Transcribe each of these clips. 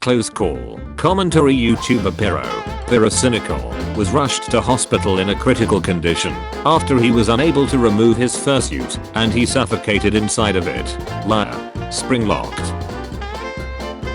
Close call. Commentary YouTuber Pyrocynical was rushed to hospital in a critical condition after he was unable to remove his fursuit and he suffocated inside of it. Liar. Spring locked.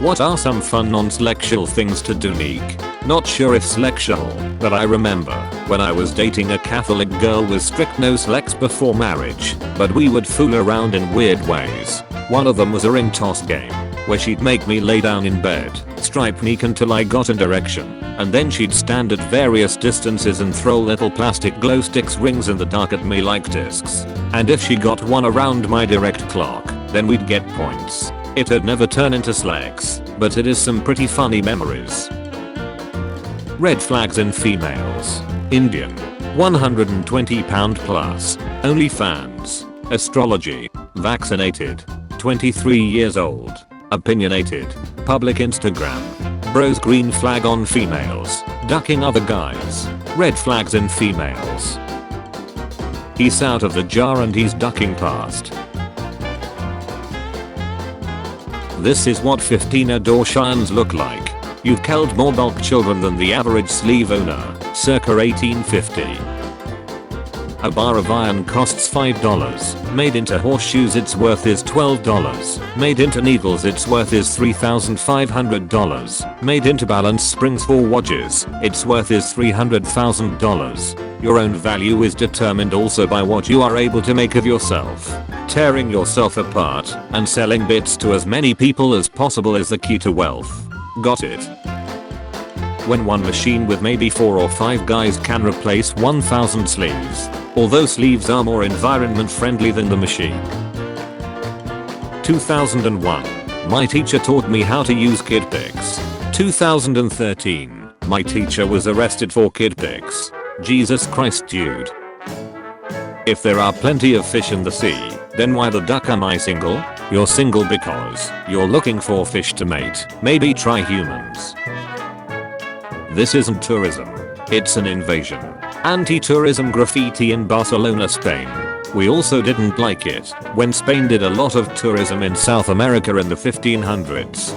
What are some fun non-sexual things to do, Nick? Not sure if sexual, but I remember when I was dating a Catholic girl with strict no sex before marriage, but we would fool around in weird ways. One of them was a ring toss game, where she'd make me lay down in bed, stripe Nick until I got an erection, and then she'd stand at various distances and throw little plastic glow sticks rings in the dark at me like discs. And if she got one around my direct clock, then we'd get points. It had never turned into slacks, but it is some pretty funny memories. Red flags in females. Indian. 120 pound plus. OnlyFans. Astrology. Vaccinated. 23 years old. Opinionated. Public Instagram. Bros green flag on females. Ducking other guys. Red flags in females. He's out of the jar and he's ducking past. This is what 15 Adorshans look like. You've killed more bulk children than the average sleeve owner, circa 1850. A bar of iron costs $5. Made into horseshoes its worth is $12. Made into needles its worth is $3,500. Made into balance springs for watches, its worth is $300,000. Your own value is determined also by what you are able to make of yourself. Tearing yourself apart and selling bits to as many people as possible is the key to wealth. Got it? When one machine with maybe 4 or 5 guys can replace 1,000 sleeves, although sleeves are more environment friendly than the machine. 2001. My teacher taught me how to use kid pics. 2013. My teacher was arrested for kid pics. Jesus Christ, dude. If there are plenty of fish in the sea, then why the duck am I single? You're single because you're looking for fish to mate. Maybe try humans. This isn't tourism. It's an invasion. Anti-tourism graffiti in Barcelona, Spain. We also didn't like it when Spain did a lot of tourism in South America in the 1500s.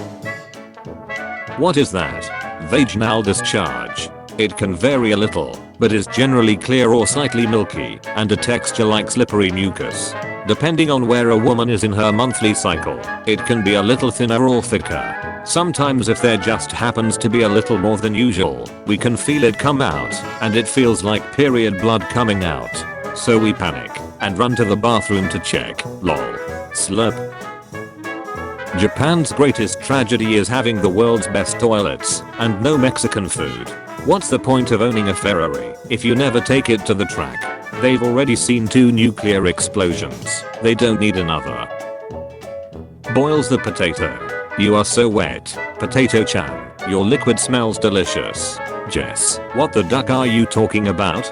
What is that? Vaginal discharge. It can vary a little, but is generally clear or slightly milky, and a texture like slippery mucus. Depending on where a woman is in her monthly cycle, it can be a little thinner or thicker. Sometimes if there just happens to be a little more than usual, we can feel it come out, and it feels like period blood coming out. So we panic, and run to the bathroom to check. Lol. Slurp. Japan's greatest tragedy is having the world's best toilets, and no Mexican food. What's the point of owning a Ferrari if you never take it to the track? They've already seen 2 nuclear explosions. They don't need another. Boils the potato. You are so wet, Potato-chan. Your liquid smells delicious. Jess, what the duck are you talking about?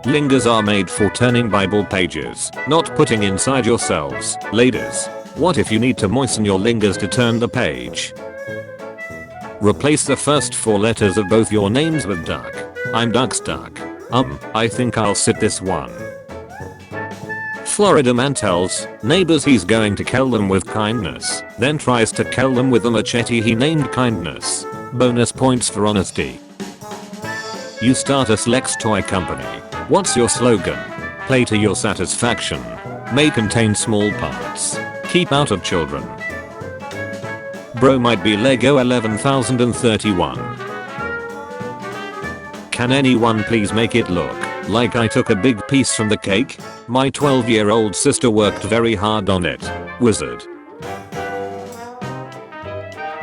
Lingers are made for turning Bible pages, not putting inside yourselves. Ladies, what if you need to moisten your lingers to turn the page? Replace the first 4 letters of both your names with duck. I'm Duck. I think I'll sit this one. Florida man tells neighbors he's going to kill them with kindness, then tries to kill them with a machete he named kindness. Bonus points for honesty. You start a sex toy company. What's your slogan? Play to your satisfaction. May contain small parts. Keep out of children. Bro might be Lego 11031. Can anyone please make it look like I took a big piece from the cake? My 12-year-old sister worked very hard on it. Wizard.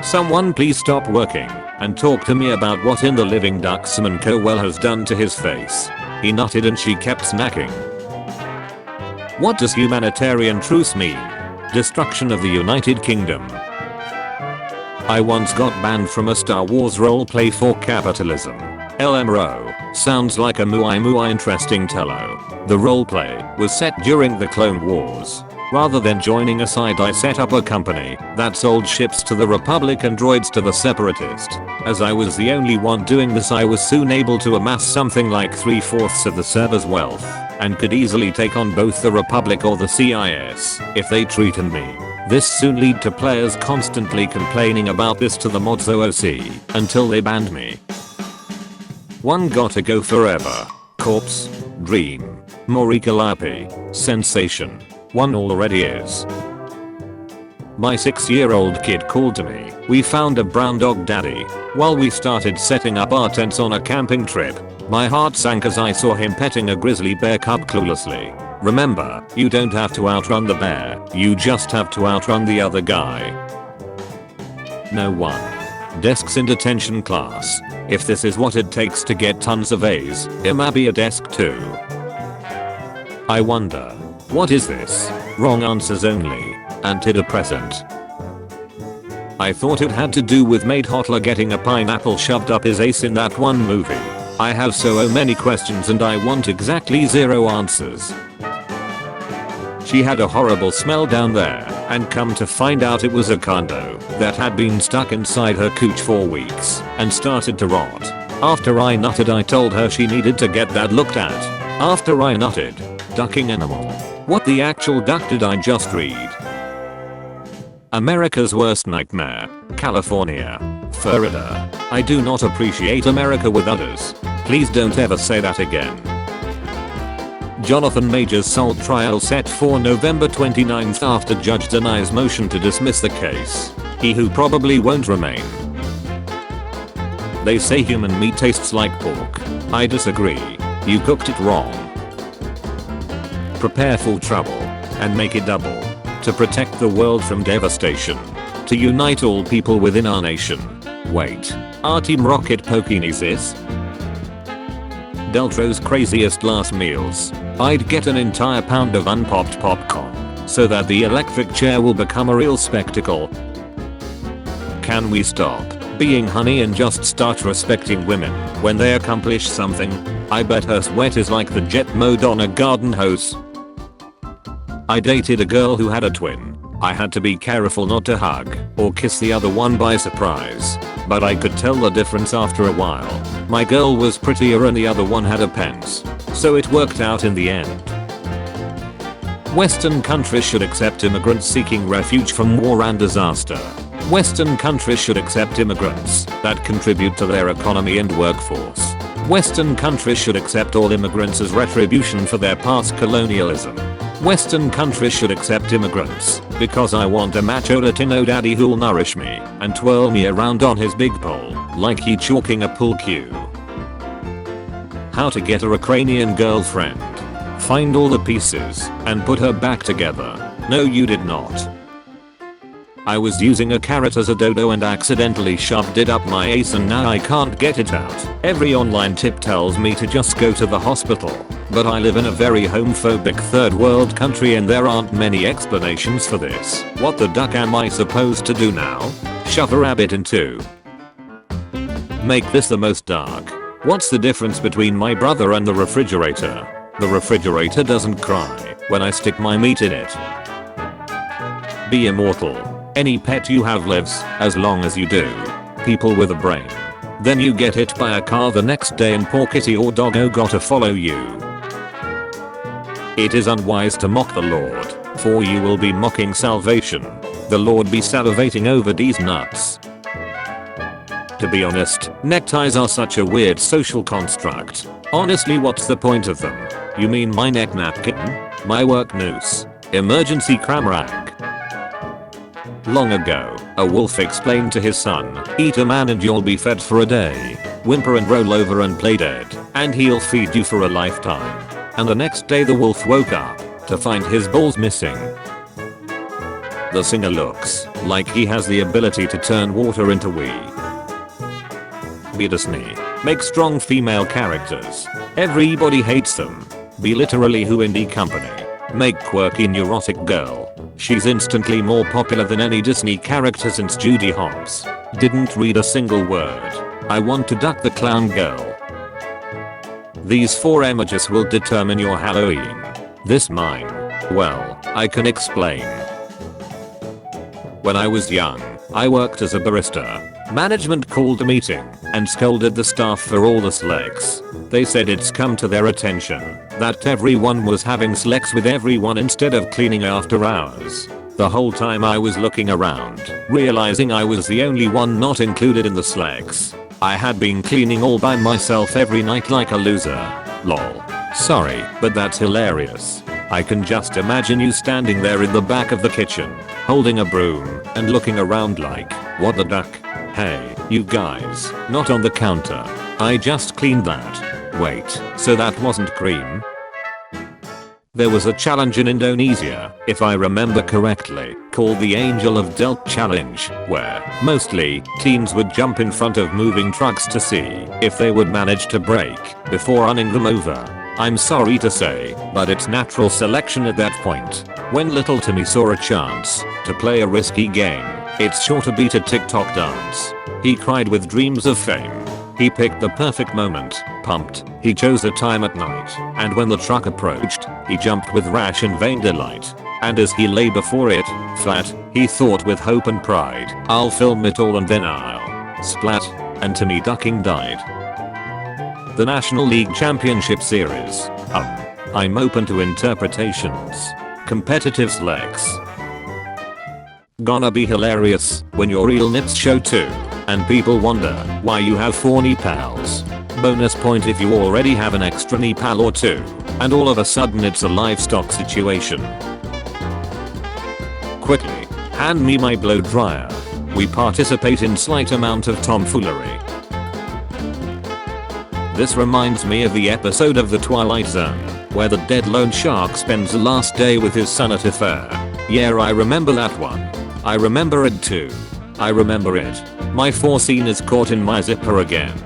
Someone please stop working and talk to me about what in the living Duxman Cowell has done to his face. He nutted and she kept snacking. What does humanitarian truce mean? Destruction of the United Kingdom. I once got banned from a Star Wars roleplay for capitalism. LMRO, sounds like a muay interesting tello. The roleplay was set during the Clone Wars. Rather than joining a side, I set up a company that sold ships to the Republic and droids to the Separatist. As I was the only one doing this, I was soon able to amass something like 3/4 of the server's wealth, and could easily take on both the Republic or the CIS if they treated me This soon led to players constantly complaining about this to the mods OOC until they banned me. One gotta go forever. Corpse, Dream, Morikalapi, Sensation. One already is. My 6-year-old kid called to me. We found a brown dog daddy. While we started setting up our tents on a camping trip, my heart sank as I saw him petting a grizzly bear cub cluelessly. Remember, you don't have to outrun the bear, you just have to outrun the other guy. No one. Desks in detention class. If this is what it takes to get tons of A's, it might be a desk too. I wonder. What is this? Wrong answers only. Antidepressant. I thought it had to do with Maid Hotler getting a pineapple shoved up his ace in that one movie. I have so many questions and I want exactly 0 answers. She had a horrible smell down there, and come to find out it was a condo that had been stuck inside her cooch for weeks and started to rot. After I nutted, I told her she needed to get that looked at. After I nutted. Ducking animal. What the actual duck did I just read? America's worst nightmare. California. Florida. I do not appreciate America with others. Please don't ever say that again. Jonathan Major's salt trial set for November 29th after judge denies motion to dismiss the case. He who probably won't remain. They say human meat tastes like pork. I disagree. You cooked it wrong. Prepare for trouble and make it double. To protect the world from devastation. To unite all people within our nation. Wait. Are Team Rocket Pokinesis? Deltro's craziest last meals. I'd get an entire pound of unpopped popcorn so that the electric chair will become a real spectacle. Can we stop being honey and just start respecting women when they accomplish something? I bet her sweat is like the jet mode on a garden hose. I dated a girl who had a twin. I had to be careful not to hug or kiss the other one by surprise, but I could tell the difference after a while. My girl was prettier and the other one had a pence, so it worked out in the end. Western countries should accept immigrants seeking refuge from war and disaster. Western countries should accept immigrants that contribute to their economy and workforce. Western countries should accept all immigrants as retribution for their past colonialism. Western countries should accept immigrants because I want a macho Latino daddy who'll nourish me and twirl me around on his big pole like he chalking a pool cue. How to get a Ukrainian girlfriend. Find all the pieces and put her back together. No, you did not. I was using a carrot as a dodo and accidentally shoved it up my ace and now I can't get it out. Every online tip tells me to just go to the hospital, but I live in a very homophobic third world country and there aren't many explanations for this. What the duck am I supposed to do now? Shove a rabbit in two. Make this the most dark. What's the difference between my brother and the refrigerator? The refrigerator doesn't cry when I stick my meat in it. Be immortal. Any pet you have lives as long as you do. People with a brain. Then you get hit by a car the next day and poor kitty or doggo gotta follow you. It is unwise to mock the Lord, for you will be mocking salvation. The Lord be salivating over these nuts. To be honest, neckties are such a weird social construct. Honestly, what's the point of them? You mean my neck napkin? My work noose? Emergency cram rag? Long ago, a wolf explained to his son, eat a man and you'll be fed for a day. Whimper and roll over and play dead, and he'll feed you for a lifetime. And the next day the wolf woke up to find his balls missing. The singer looks like he has the ability to turn water into wee. Be Disney. Make strong female characters. Everybody hates them. Be literally who indie company. Make quirky neurotic girl. She's instantly more popular than any Disney character since Judy Hopps. Didn't read a single word. I want to duck the clown girl. These 4 images will determine your Halloween. This mine. Well, I can explain. When I was young, I worked as a barista. Management called a meeting and scolded the staff for all the slacks. They said it's come to their attention that everyone was having slacks with everyone instead of cleaning after hours. The whole time I was looking around, realizing I was the only one not included in the slegs. I had been cleaning all by myself every night like a loser. Lol. Sorry, but that's hilarious. I can just imagine you standing there in the back of the kitchen, holding a broom, and looking around like, what the duck? Hey, you guys, not on the counter. I just cleaned that. Wait, so that wasn't cream? There was a challenge in Indonesia, if I remember correctly, called the Angel of Death Challenge, where, mostly, teens would jump in front of moving trucks to see if they would manage to brake before running them over. I'm sorry to say, but it's natural selection at that point. When little Timmy saw a chance to play a risky game, it's sure to beat a TikTok dance. He cried with dreams of fame. He picked the perfect moment, pumped, he chose a time at night, and when the truck approached, he jumped with rash and vain delight. And as he lay before it, flat, he thought with hope and pride, I'll film it all and then I'll splat, and Timmy ducking died. The National League Championship Series. I'm open to interpretations. Competitive slegs. Gonna be hilarious when your real nips show too, and people wonder why you have 4 knee pals. Bonus point if you already have an extra knee pal or 2, and all of a sudden it's a livestock situation. Quickly, hand me my blow dryer. We participate in slight amount of tomfoolery. This reminds me of the episode of The Twilight Zone, where the dead loan shark spends the last day with his son at a fair. Yeah, I remember that one. I remember it too. I remember it. My 4 scene is caught in my zipper again.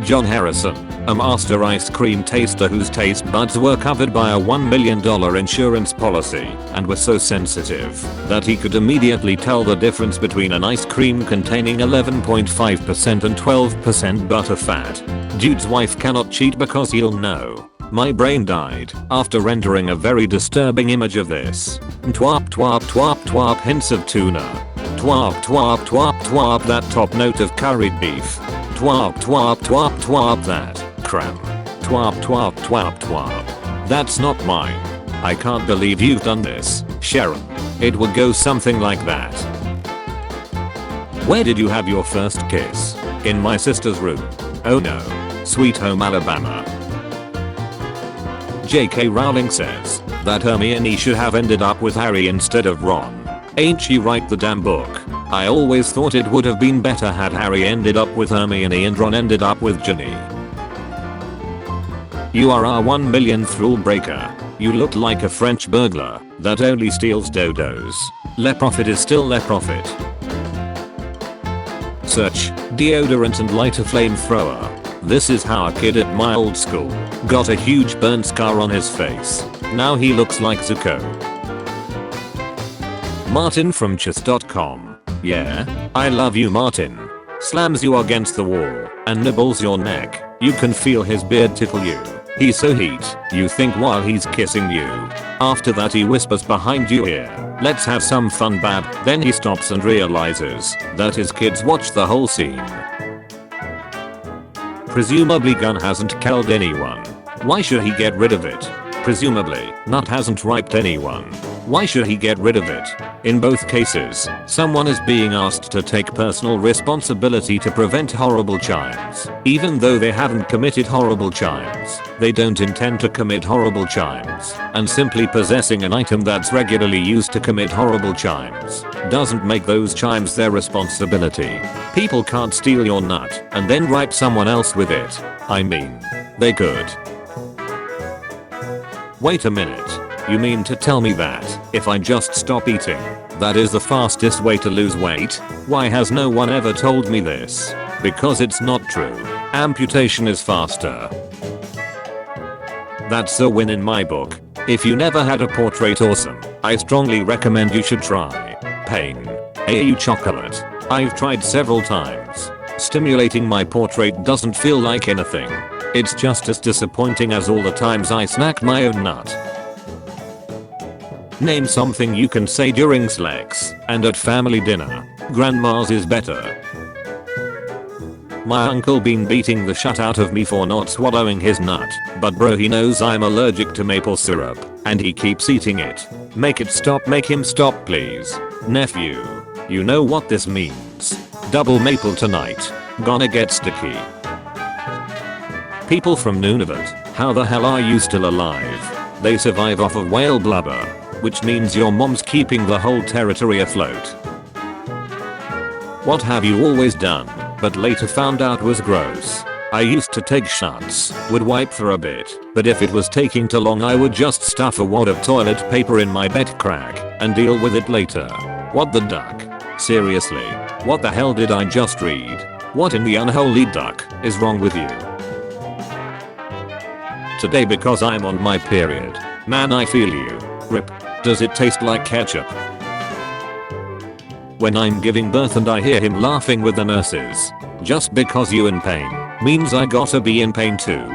John Harrison, a master ice cream taster whose taste buds were covered by a $1 million insurance policy and were so sensitive that he could immediately tell the difference between an ice cream containing 11.5% and 12% butter fat. Dude's wife cannot cheat because he'll know. My brain died after rendering a very disturbing image of this. Twop twop twop twop hints of tuna. Twop twop twop twop that top note of curried beef. Twop twop twop twop that crap. Twop twop twop twop. That's not mine. I can't believe you've done this, Sharon. It would go something like that. Where did you have your first kiss? In my sister's room. Oh no. Sweet Home Alabama. J.K. Rowling says that Hermione should have ended up with Harry instead of Ron. Ain't she right the damn book? I always thought it would have been better had Harry ended up with Hermione and Ron ended up with Ginny. You are our 1 millionth rule breaker. You look like a French burglar that only steals dodos. Le Profit is still Le Profit. Search, deodorant and light a flamethrower. This is how a kid at my old school got a huge burn scar on his face. Now he looks like Zuko. Martin from chess.com. Yeah, I love you Martin. Slams you against the wall and nibbles your neck. You can feel his beard tickle you. He's so heat, you think while he's kissing you. After that he whispers behind you ear, let's have some fun bab. Then he stops and realizes that his kids watched the whole scene. Presumably gun hasn't killed anyone. Why should he get rid of it? Presumably, nut hasn't raped anyone. Why should he get rid of it? In both cases, someone is being asked to take personal responsibility to prevent horrible crimes. Even though they haven't committed horrible crimes, they don't intend to commit horrible crimes. And simply possessing an item that's regularly used to commit horrible crimes doesn't make those crimes their responsibility. People can't steal your nut and then rape someone else with it. I mean, they could. Wait a minute. You mean to tell me that if I just stop eating, that is the fastest way to lose weight? Why has no one ever told me this? Because it's not true. Amputation is faster. That's a win in my book. If you never had a portrait awesome, I strongly recommend you should try. Pain. AU chocolate. I've tried several times. Stimulating my portrait doesn't feel like anything. It's just as disappointing as all the times I snack my own nut. Name something you can say during slegs and at family dinner. Grandma's is better. My uncle been beating the shit out of me for not swallowing his nut, but bro he knows I'm allergic to maple syrup, and he keeps eating it. Make him stop please. Nephew. You know what this means. Double maple tonight. Gonna get sticky. People from Nunavut, how the hell are you still alive? They survive off of whale blubber, which means your mom's keeping the whole territory afloat. What have you always done, but later found out was gross? I used to take shots, would wipe for a bit, but if it was taking too long I would just stuff a wad of toilet paper in my bed crack and deal with it later. What the duck? Seriously, what the hell did I just read? What in the unholy duck is wrong with you? Today because I'm on my period. Man I feel you. Rip. Does it taste like ketchup? When I'm giving birth and I hear him laughing with the nurses. Just because you in pain means I gotta be in pain too.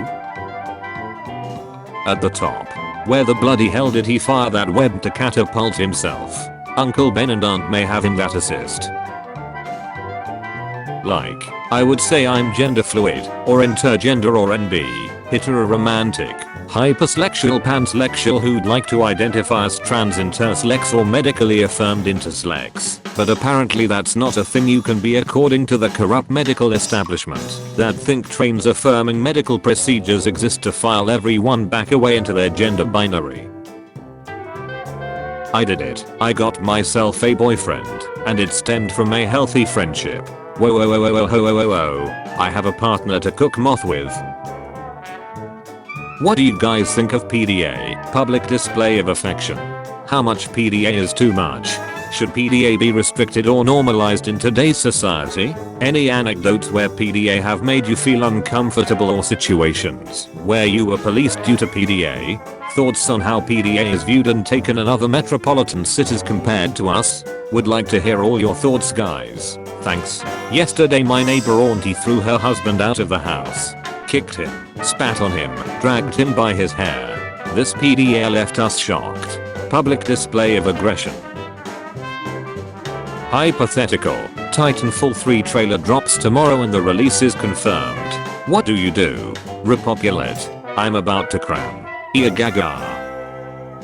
At the top. Where the bloody hell did he fire that web to catapult himself? Uncle Ben and Aunt May have him that assist. Like, I would say I'm gender fluid, or intergender or NB, heteroromantic, hypersexual pansexual who'd like to identify as trans intersex or medically affirmed intersex, but apparently that's not a thing you can be according to the corrupt medical establishment that think trans affirming medical procedures exist to file everyone back away into their gender binary. I did it. I got myself a boyfriend, and it stemmed from a healthy friendship. Whoa whoa whoa whoa whoa whoa whoa whoa. I have a partner to cook moth with. What do you guys think of PDA, public display of affection? How much PDA is too much? Should PDA be restricted or normalized in today's society? Any anecdotes where PDA have made you feel uncomfortable or situations where you were policed due to PDA? Thoughts on how PDA is viewed and taken in other metropolitan cities compared to us? Would like to hear all your thoughts guys. Thanks. Yesterday my neighbor auntie threw her husband out of the house. Kicked him, spat on him, dragged him by his hair. This PDA left us shocked. Public display of aggression. Hypothetical. Titanfall 3 trailer drops tomorrow and the release is confirmed. What do you do? Repopulate. I'm about to cram. Ear gaga.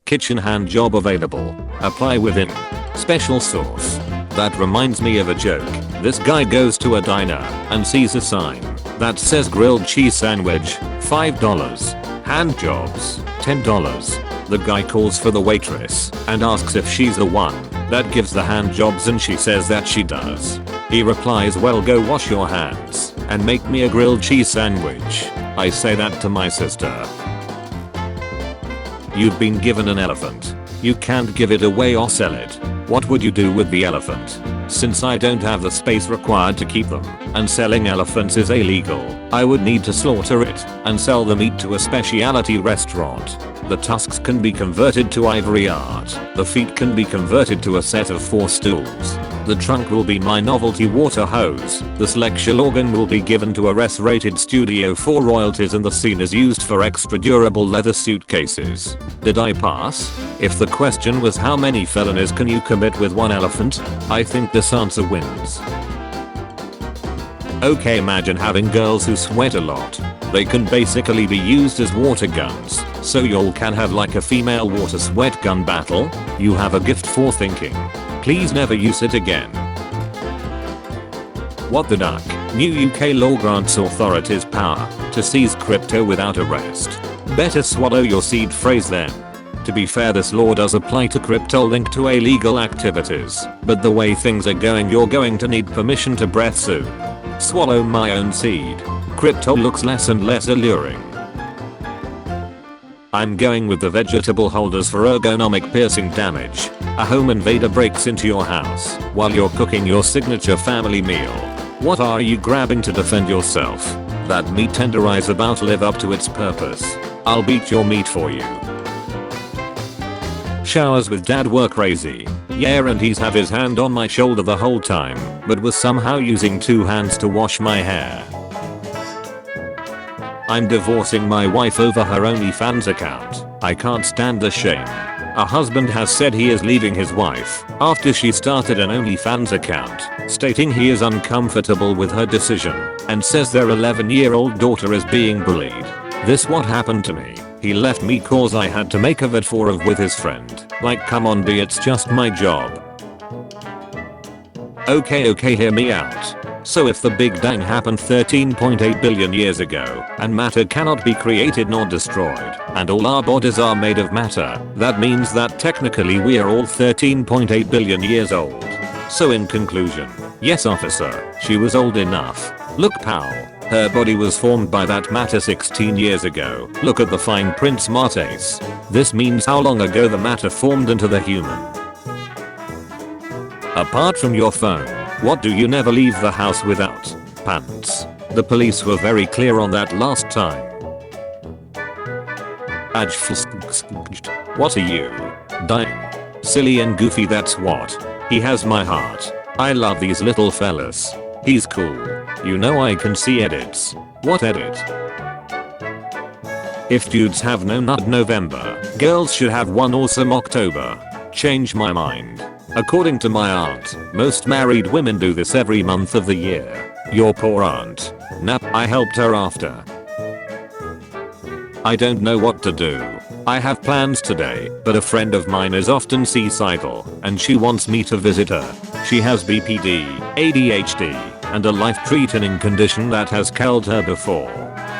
Kitchen hand job available. Apply within. Special sauce. That reminds me of a joke. This guy goes to a diner and sees a sign that says grilled cheese sandwich, $5. Hand jobs, $10. The guy calls for the waitress and asks if she's the one that gives the hand jobs and she says that she does. He replies, well go wash your hands and make me a grilled cheese sandwich. I say that to my sister. You've been given an elephant. You can't give it away or sell it. What would you do with the elephant? Since I don't have the space required to keep them, and selling elephants is illegal, I would need to slaughter it and sell the meat to a specialty restaurant. The tusks can be converted to ivory art. The feet can be converted to a set of 4 stools. The trunk will be my novelty water hose. The sexual organ will be given to a S-rated studio for royalties and the scene is used for extra durable leather suitcases. Did I pass? If the question was how many felonies can you commit with one elephant, I think this answer wins. Okay, imagine having girls who sweat a lot. They can basically be used as water guns, so y'all can have like a female water sweat gun battle. You have a gift for thinking. Please never use it again. What the duck? New UK law grants authorities power to seize crypto without arrest. Better swallow your seed phrase then. To be fair, this law does apply to crypto linked to illegal activities, but the way things are going you're going to need permission to breath soon. Swallow my own seed. Crypto looks less and less alluring. I'm going with the vegetable holders for ergonomic piercing damage. A home invader breaks into your house while you're cooking your signature family meal. What are you grabbing to defend yourself? That meat tenderizer about to live up to its purpose. I'll beat your meat for you. Showers with dad were crazy. Yeah, and he's have his hand on my shoulder the whole time, but was somehow using 2 hands to wash my hair. I'm divorcing my wife over her OnlyFans account. I can't stand the shame. A husband has said he is leaving his wife after she started an OnlyFans account, stating he is uncomfortable with her decision and says their 11-year-old daughter is being bullied. This what happened to me. He left me cause I had to make a vid for with his friend. Like come on B, it's just my job. Okay, hear me out. So if the Big Bang happened 13.8 billion years ago, and matter cannot be created nor destroyed, and all our bodies are made of matter, that means that technically we are all 13.8 billion years old. So in conclusion, yes officer, she was old enough. Look pal, her body was formed by that matter 16 years ago. Look at the fine print smartace. This means how long ago the matter formed into the human. Apart from your phone, what do you never leave the house without? Pants. The police were very clear on that last time. What are you? Dying. Silly and goofy, that's what. He has my heart. I love these little fellas. He's cool. You know I can see edits. What edit? If dudes have no nut November, girls should have one awesome October. Change my mind. According to my aunt, most married women do this every month of the year. Your poor aunt. Nap, I helped her after. I don't know what to do. I have plans today, but a friend of mine is often suicidal, and she wants me to visit her. She has BPD, ADHD, and a life-threatening condition that has killed her before.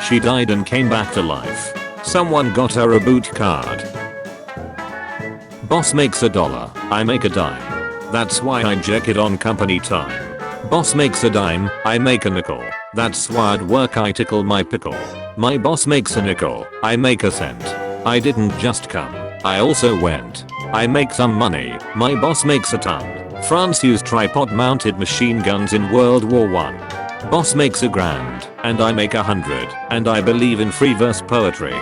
She died and came back to life. Someone got her a boot card. Boss makes $1, I make a dime. That's why I check it on company time. Boss makes a dime, I make a nickel. That's why at work I tickle my pickle. My boss makes a nickel, I make a cent. I didn't just come, I also went. I make some money, my boss makes a ton. France used tripod-mounted machine guns in World War I. Boss makes $1,000, and I make 100, and I believe in free verse poetry.